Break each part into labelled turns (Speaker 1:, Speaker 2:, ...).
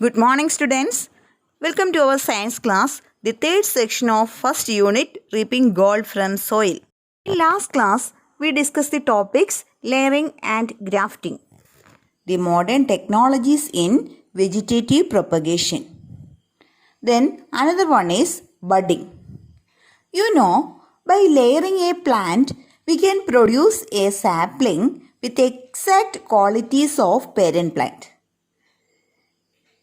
Speaker 1: Good morning, students. Welcome to our science class, the third section of first unit, reaping gold from soil. In last class, we discussed the topics layering and grafting, the modern technologies in vegetative propagation. Then another one is budding. You know, by layering a plant, we can produce a sapling with exact qualities of parent plant.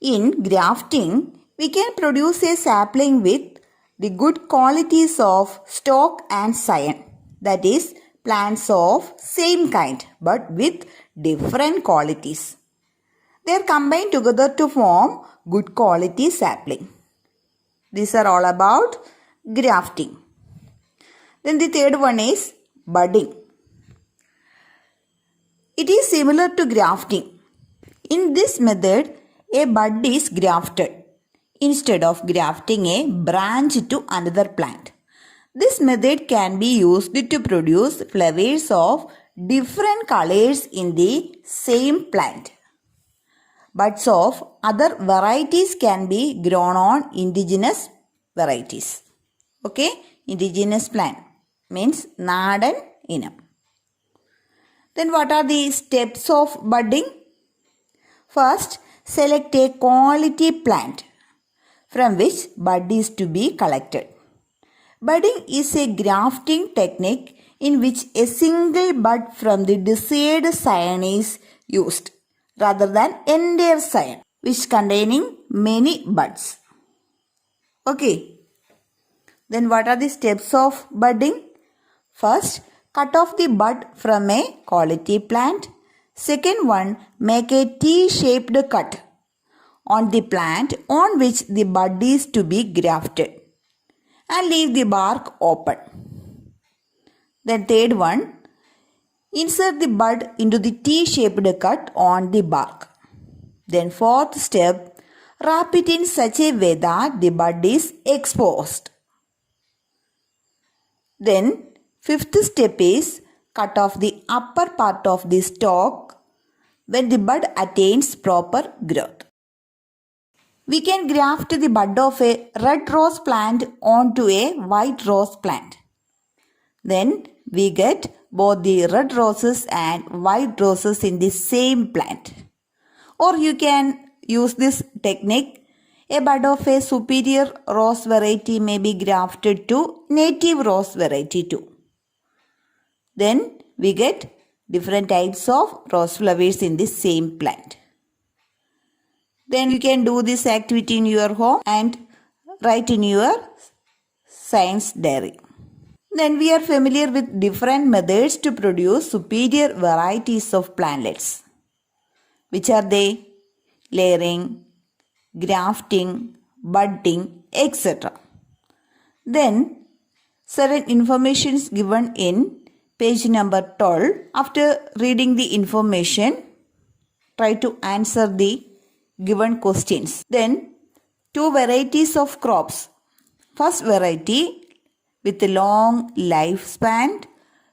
Speaker 1: In grafting, we can produce a sapling with the good qualities of stalk and scion. That is, plants of same kind but with different qualities. They are combined together to form good quality sapling. These are all about grafting. Then the third one is budding. It is similar to grafting. In this method, a bud is grafted instead of grafting a branch to another plant. This method can be used to produce flowers of different colors in the same plant. Buds of other varieties can be grown on indigenous varieties. Okay, indigenous plant means Nadan inam. Then what are the steps of budding? First, select a quality plant from which bud is to be collected. Budding is a grafting technique in which a single bud from the desired scion is used rather than entire scion which containing many buds. Okay. Then what are the steps of budding? First, cut off the bud from a quality plant. Second one, make a T-shaped cut on the plant on which the bud is to be grafted and leave the bark open. Then third one, insert the bud into the T-shaped cut on the bark. Then fourth step, wrap it in such a way that the bud is exposed. Then fifth step is cut off the upper part of the stalk when the bud attains proper growth. We can graft the bud of a red rose plant onto a white rose plant. Then we get both the red roses and white roses in the same plant. Or you can use this technique. A bud of a superior rose variety may be grafted to native rose variety too. Then we get different types of rose flowers in the same plant. Then you can do this activity in your home and write in your science diary. Then we are familiar with different methods to produce superior varieties of plantlets. Which are they? Layering, grafting, budding, etc. Then certain information is given in page number 12. After reading the information, try to answer the given questions. Then two varieties of crops. First variety with a long lifespan,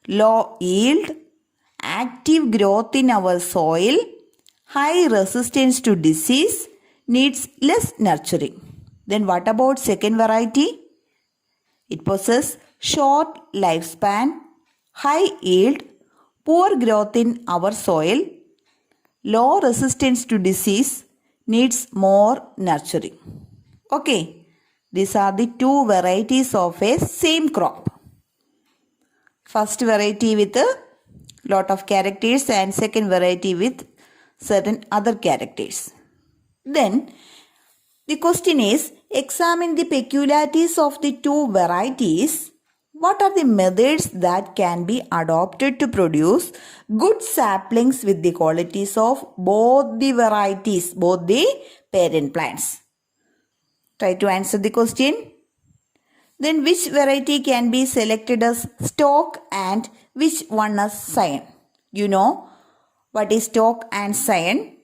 Speaker 1: low yield, active growth in our soil, high resistance to disease, needs less nurturing. Then what about second variety? It possesses short lifespan, high yield, poor growth in our soil, low resistance to disease, needs more nurturing. Okay, these are the two varieties of a same crop. First variety with a lot of characters and second variety with certain other characters. Then the question is, examine the peculiarities of the two varieties. What are the methods that can be adopted to produce good saplings with the qualities of both the varieties, both the parent plants? Try to answer the question. Then which variety can be selected as stalk and which one as scion? You know what is stalk and scion?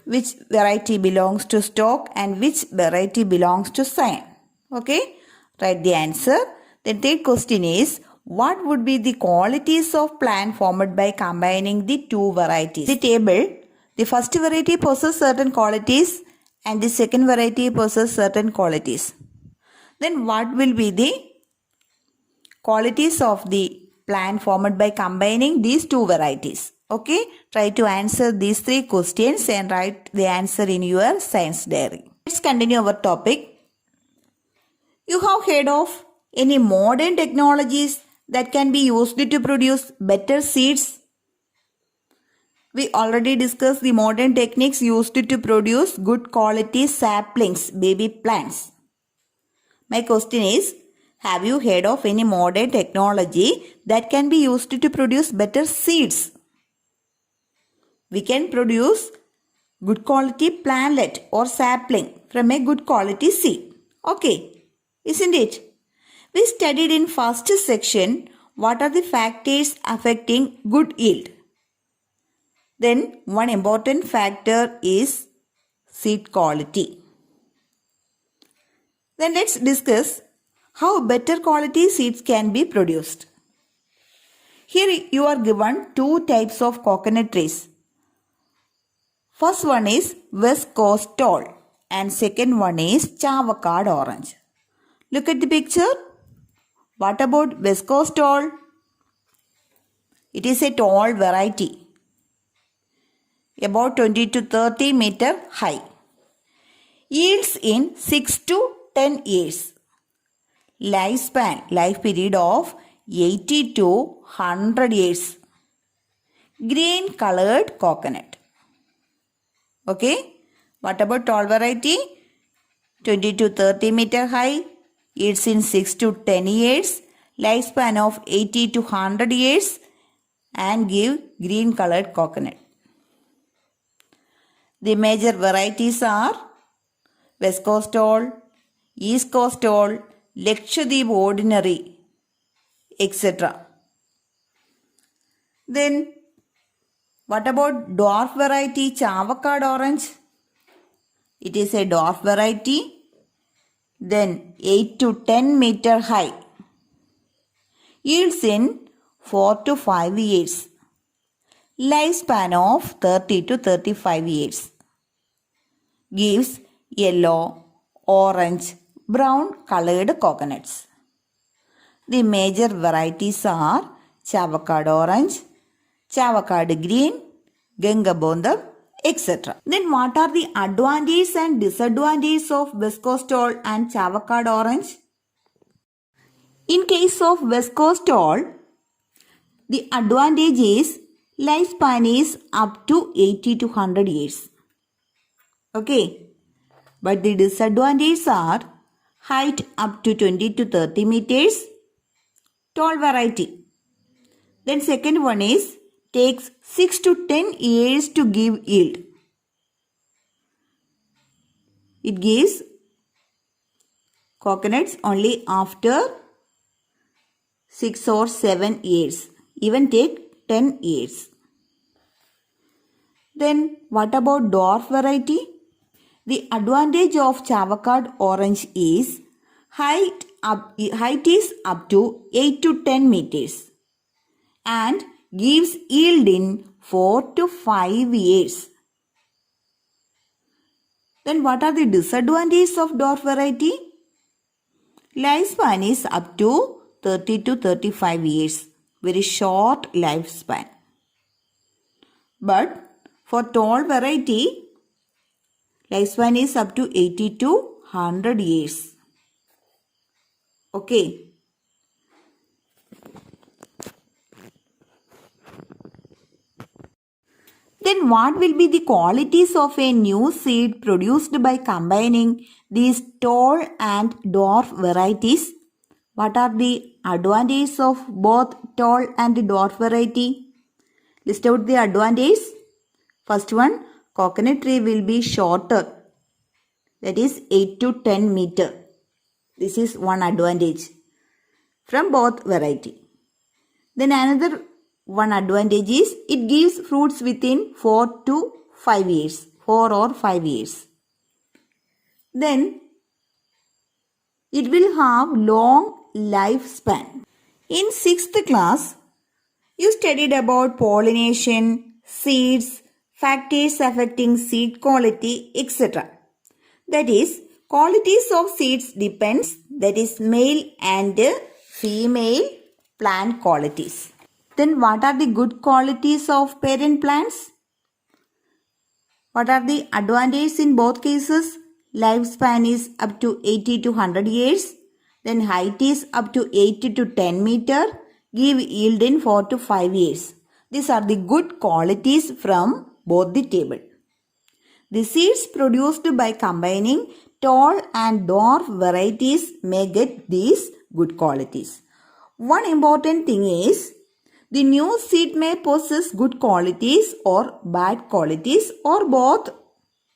Speaker 1: Which variety belongs to stalk and which variety belongs to scion? Okay, write the answer. The third question is, what would be the qualities of plant formed by combining the two varieties? The table, the first variety possesses certain qualities and the second variety possess certain qualities. Then what will be the qualities of the plant formed by combining these two varieties? Okay, try to answer these three questions and write the answer in your science diary. Let's continue our topic. You have heard of any modern technologies that can be used to produce better seeds? We already discussed the modern techniques used to produce good quality saplings, baby plants. My question is, have you heard of any modern technology that can be used to produce better seeds? We can produce good quality plantlet or sapling from a good quality seed. Okay, isn't it? We studied in first section what are the factors affecting good yield. Then one important factor is seed quality. Then let's discuss how better quality seeds can be produced. Here you are given two types of coconut trees. First one is West Coast tall and second one is Chavakad orange. Look at the picture. What about West Coast tall? It is a tall variety, about 20 to 30 meter high. Yields in 6 to 10 years. Lifespan, life period of 80 to 100 years. Green colored coconut. Okay. What about tall variety? 20 to 30 meter high. Yields in 6 to 10 years. Lifespan of 80 to 100 years. And give green colored coconut. The major varieties are West Coast tall, East Coast tall, Lakshadweep ordinary, etc. Then what about dwarf variety Chavakad orange? It is a dwarf variety. Then 8 to 10 meter high. Yields in 4 to 5 years. Lifespan of 30 to 35 years. Gives yellow, orange, brown colored coconuts. The major varieties are Chavakad orange, Chavakad green, Gangabondam, etc. Then what are the advantages and disadvantages of West Coast tall and Chavakad orange? In case of West Coast tall, the advantage is lifespan is up to 80 to 100 years. Okay. But the disadvantages are height up to 20 to 30 meters, tall variety. Then second one is takes 6 to 10 years to give yield. It gives coconuts only after 6 or 7 years. Even take 10 years. Then what about dwarf variety? The advantage of Chavakad orange is height is up to 8 to 10 meters and gives yield in 4 to 5 years. Then what are the disadvantages of dwarf variety? Lifespan is up to 30 to 35 years. Very short lifespan. But for tall variety, lifespan is up to 80 to 100 years. Okay. Then what will be the qualities of a new seed produced by combining these tall and dwarf varieties? What are the advantages of both tall and dwarf variety? List out the advantages. First one, coconut tree will be shorter. That is 8 to 10 meter. This is one advantage from both variety. Then another one advantage is it gives fruits within 4 to 5 years. 4 or 5 years. Then it will have long lifespan. In 6th class, you studied about pollination, seeds, factors affecting seed quality, etc. That is, qualities of seeds depends, that is male and female plant qualities. Then what are the good qualities of parent plants? What are the advantages in both cases? Lifespan is up to 80 to 100 years. Then height is up to 8 to 10 meter. Give yield in 4 to 5 years. These are the good qualities from both the table. The seeds produced by combining tall and dwarf varieties may get these good qualities. One important thing is, the new seed may possess good qualities or bad qualities or both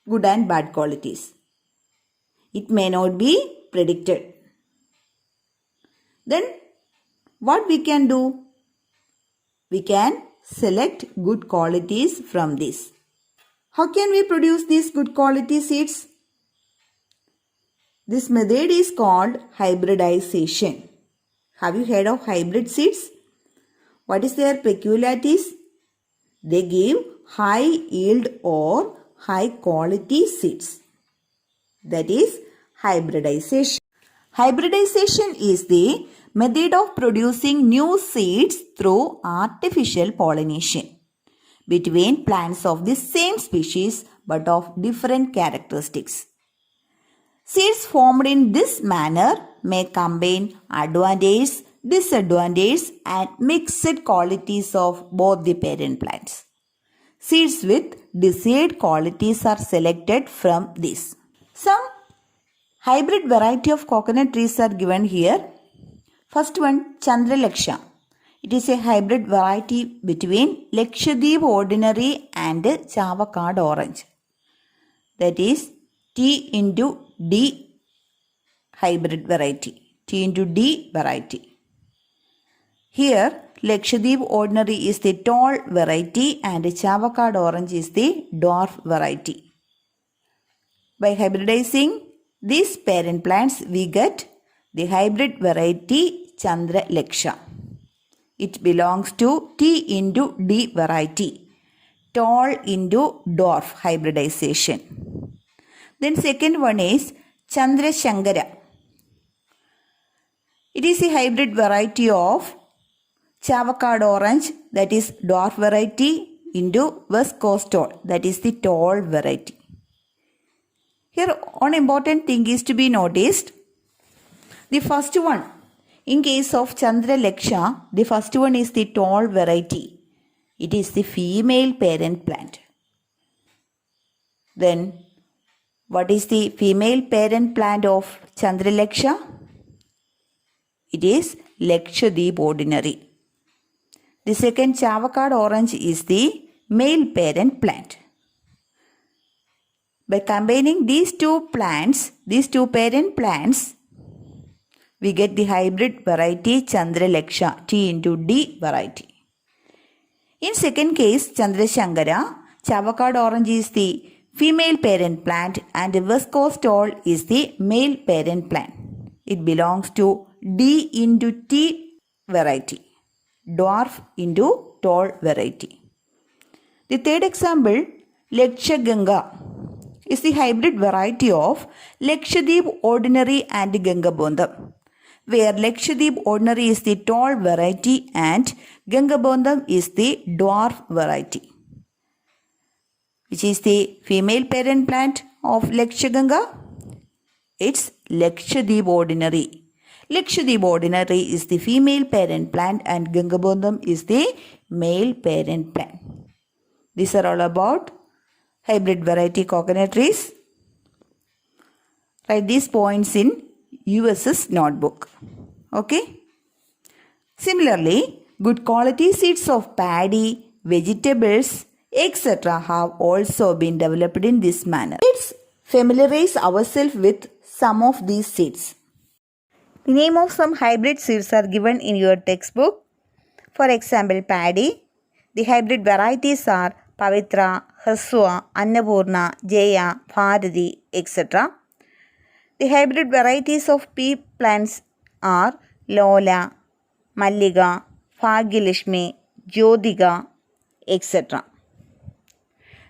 Speaker 1: good and bad qualities. It may not be predicted. Then what we can do? We can select good qualities from this. How can we produce these good quality seeds? This method is called hybridization. Have you heard of hybrid seeds? What is their peculiarities? They give high yield or high quality seeds. That is hybridization. Hybridization is the method of producing new seeds through artificial pollination between plants of the same species but of different characteristics. Seeds formed in this manner may combine advantages, disadvantages and mixed qualities of both the parent plants. Seeds with desired qualities are selected from this. Some hybrid variety of coconut trees are given here. First one, Chandralaksha. It is a hybrid variety between Lakshadweep ordinary and Chavakad orange. That is T into D hybrid variety. T into D variety. Here, Lakshadweep ordinary is the tall variety and Chavakad orange is the dwarf variety. By hybridizing these parent plants, we get the hybrid variety Chandralaksha. It belongs to T into D variety, tall into dwarf hybridization. Then second one is Chandrashankara. It is a hybrid variety of Chavakad orange, that is dwarf variety, into West Coast tall, that is the tall variety. Here one important thing is to be noticed. The first one, in case of Chandralaksha, the first one is the tall variety. It is the female parent plant. Then what is the female parent plant of Chandralaksha? It is Lakshadweep ordinary. The second Chavakad orange is the male parent plant. By combining these two plants, these two parent plants, we get the hybrid variety Chandralaksha, T into D variety. In second case, Chandrashankara, Chavakad orange is the female parent plant and West Coast tall is the male parent plant. It belongs to D into T variety, dwarf into tall variety. The third example, Lakshaganga, is the hybrid variety of Lakshadweep ordinary and Gangabondam, where Lakshadweep ordinary is the tall variety and Gangabondam is the dwarf variety. Which is the female parent plant of Lakshaganga? It's Lakshadweep ordinary. Lakshadweep ordinary is the female parent plant and Gangabondam is the male parent plant. These are all about hybrid variety coconut trees. Write these points in US's notebook. Okay. Similarly, good quality seeds of paddy, vegetables, etc. have also been developed in this manner. Let's familiarize ourselves with some of these seeds. The name of some hybrid seeds are given in your textbook. For example, paddy. The hybrid varieties are Pavitra, Haswa, Annapurna, Jaya, Bharati, etc. The hybrid varieties of pea plants are Lola, Mallika, Bhagyalakshmi, Jyotika, etc.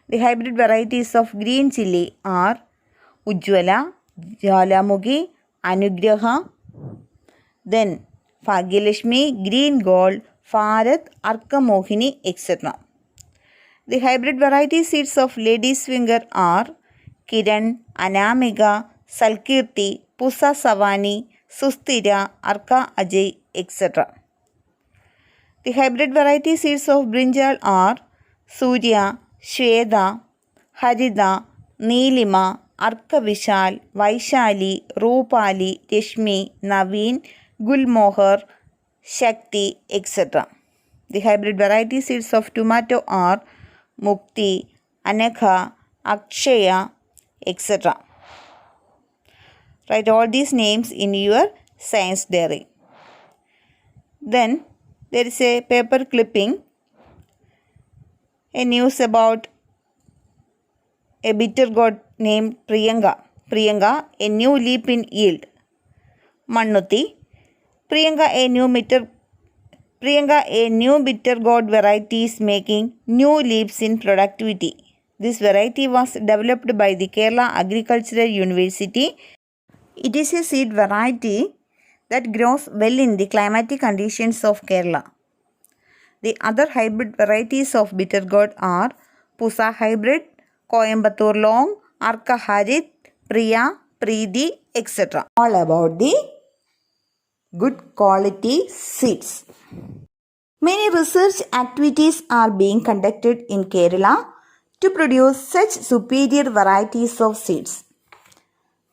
Speaker 1: The hybrid varieties of green chilli are Ujjwala, Jalamugi, Anugraha. Then Bhagyalakshmi, Green Gold, Bharat, Arkamohini, etc. The hybrid variety seeds of lady's finger are Kiran, Anamika, Salkirti, Pusa Savani, Sustira, Arka Ajay, etc. The hybrid variety seeds of brinjal are Surya, Shweta, Harida, Neelima, Arka Vishal, Vaishali, Rupali, Rashmi, Naveen, Gulmohar, Shakti, etc. The hybrid variety seeds of tomato are Mukti, Anakha, Akshaya, etc. Write all these names in your science diary. Then there is a paper clipping, a news about a bitter gourd named Priyanka. Priyanka, a new leap in yield. Mannuti. Priyanka, a new bitter gourd variety is making new leaps in productivity. This variety was developed by the Kerala Agricultural University. It is a seed variety that grows well in the climatic conditions of Kerala. The other hybrid varieties of bitter gourd are Pusa hybrid, Coimbatore long, Arka Harit, Priya, Preeti, etc. All about the good quality seeds. Many research activities are being conducted in Kerala to produce such superior varieties of seeds.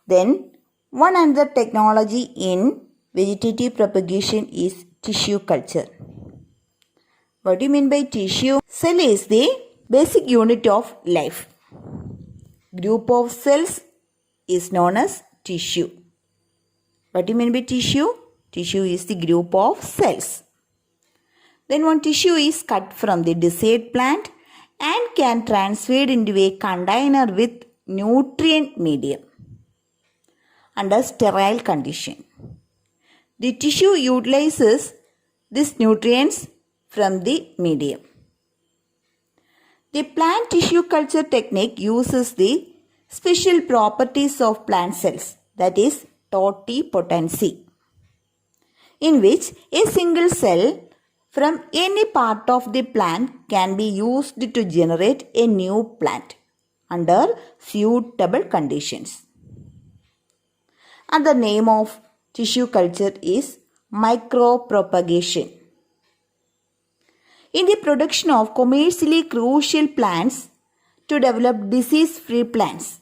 Speaker 1: Then, one another technology in vegetative propagation is tissue culture. What do you mean by tissue? Cell is the basic unit of life. Group of cells is known as tissue. What do you mean by tissue? Tissue is the group of cells. Then one tissue is cut from the desired plant and can transferred into a container with nutrient medium under sterile condition. The tissue utilizes these nutrients from the medium. The plant tissue culture technique uses the special properties of plant cells, that is totipotency, in which a single cell from any part of the plant can be used to generate a new plant under suitable conditions. And the name of tissue culture is micropropagation. In the production of commercially crucial plants to develop disease-free plants,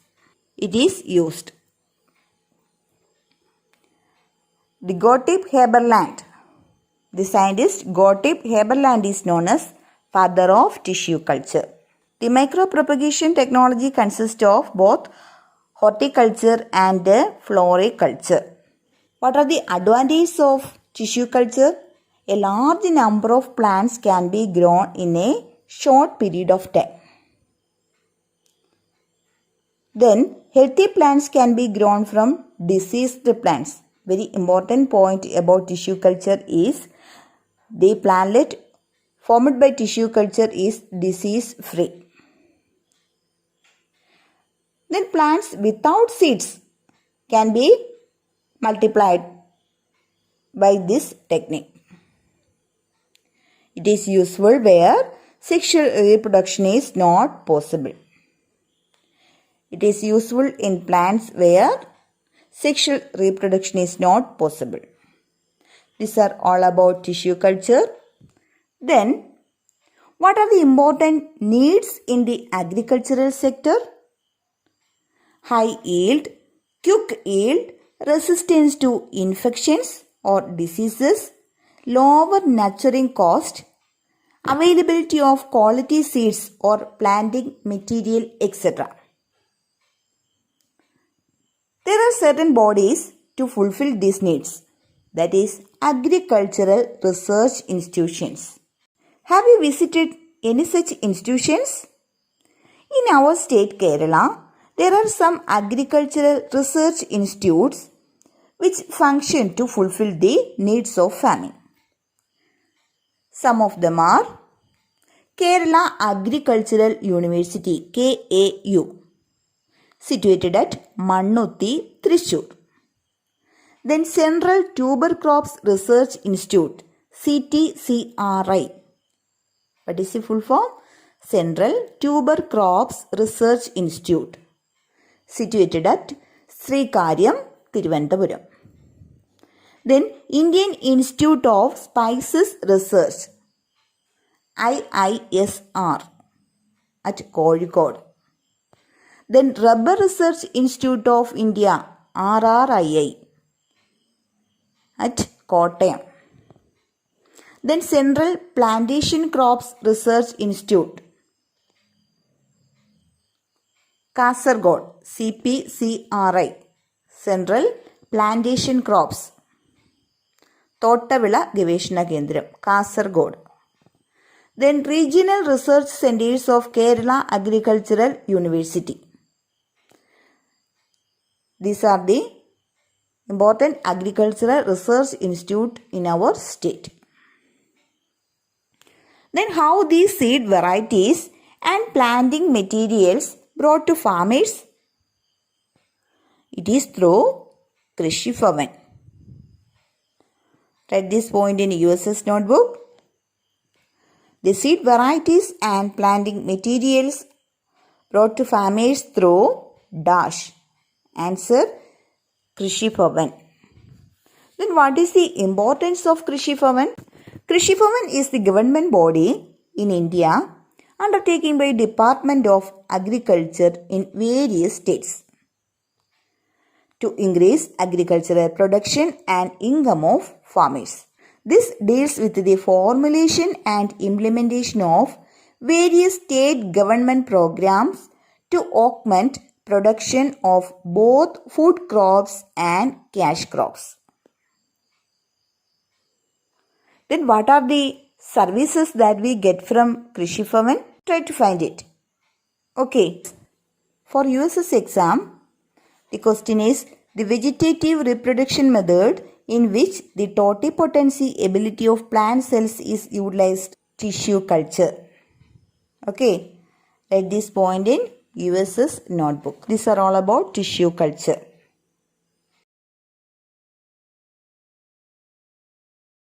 Speaker 1: it is used. The Gottlieb Haberland. The scientist Gottlieb Haberland is known as father of tissue culture. The micropropagation technology consists of both horticulture and floriculture. What are the advantages of tissue culture? A large number of plants can be grown in a short period of time. Then, healthy plants can be grown from diseased plants. Very important point about tissue culture is the plantlet formed by tissue culture is disease free. Then plants without seeds can be multiplied by this technique. It is useful where sexual reproduction is not possible. It is useful in plants where sexual reproduction is not possible. These are all about tissue culture. Then, what are the important needs in the agricultural sector? High yield, quick yield, resistance to infections or diseases, lower nurturing cost, availability of quality seeds or planting material, etc. There are certain bodies to fulfill these needs, that is agricultural research institutions. Have you visited any such institutions? In our state Kerala, there are some agricultural research institutes which function to fulfill the needs of farming. Some of them are Kerala Agricultural University, KAU, situated at Mannuthi, Thrissur. Then Central Tuber Crops Research Institute, CTCRI. What is the full form? Central Tuber Crops Research Institute, situated at Srikaryam, Thiruvananthapuram. Then Indian Institute of Spices Research, IISR, at Kozhikode. Then Rubber Research Institute of India, RRII, at Kottayam. Then Central Plantation Crops Research Institute, Kasaragod, CPCRI, Central Plantation Crops, തോട്ടവിള ഗവേഷണ കേന്ദ്രം, Kasaragod. Then Regional Research Centers of Kerala Agricultural University. These are the important agricultural research institute in our state. Then how these seed varieties and planting materials brought to farmers? It is through Krishi Bhavan. Write this point in USS notebook. The seed varieties and planting materials brought to farmers through dash. Answer, Krishi Bhavan. Then what is the importance of Krishi Bhavan? Krishi Bhavan is the government body in India undertaken by Department of Agriculture in various states to increase agricultural production and income of farmers. This deals with the formulation and implementation of various state government programs to augment production of both food crops and cash crops. Then what are the services that we get from Krishi Bhavan? Try to find it. Okay. For USS exam, the question is the vegetative reproduction method in which the totipotency ability of plant cells is utilized, tissue culture. Okay. Write this point in USS notebook. These are all about tissue culture.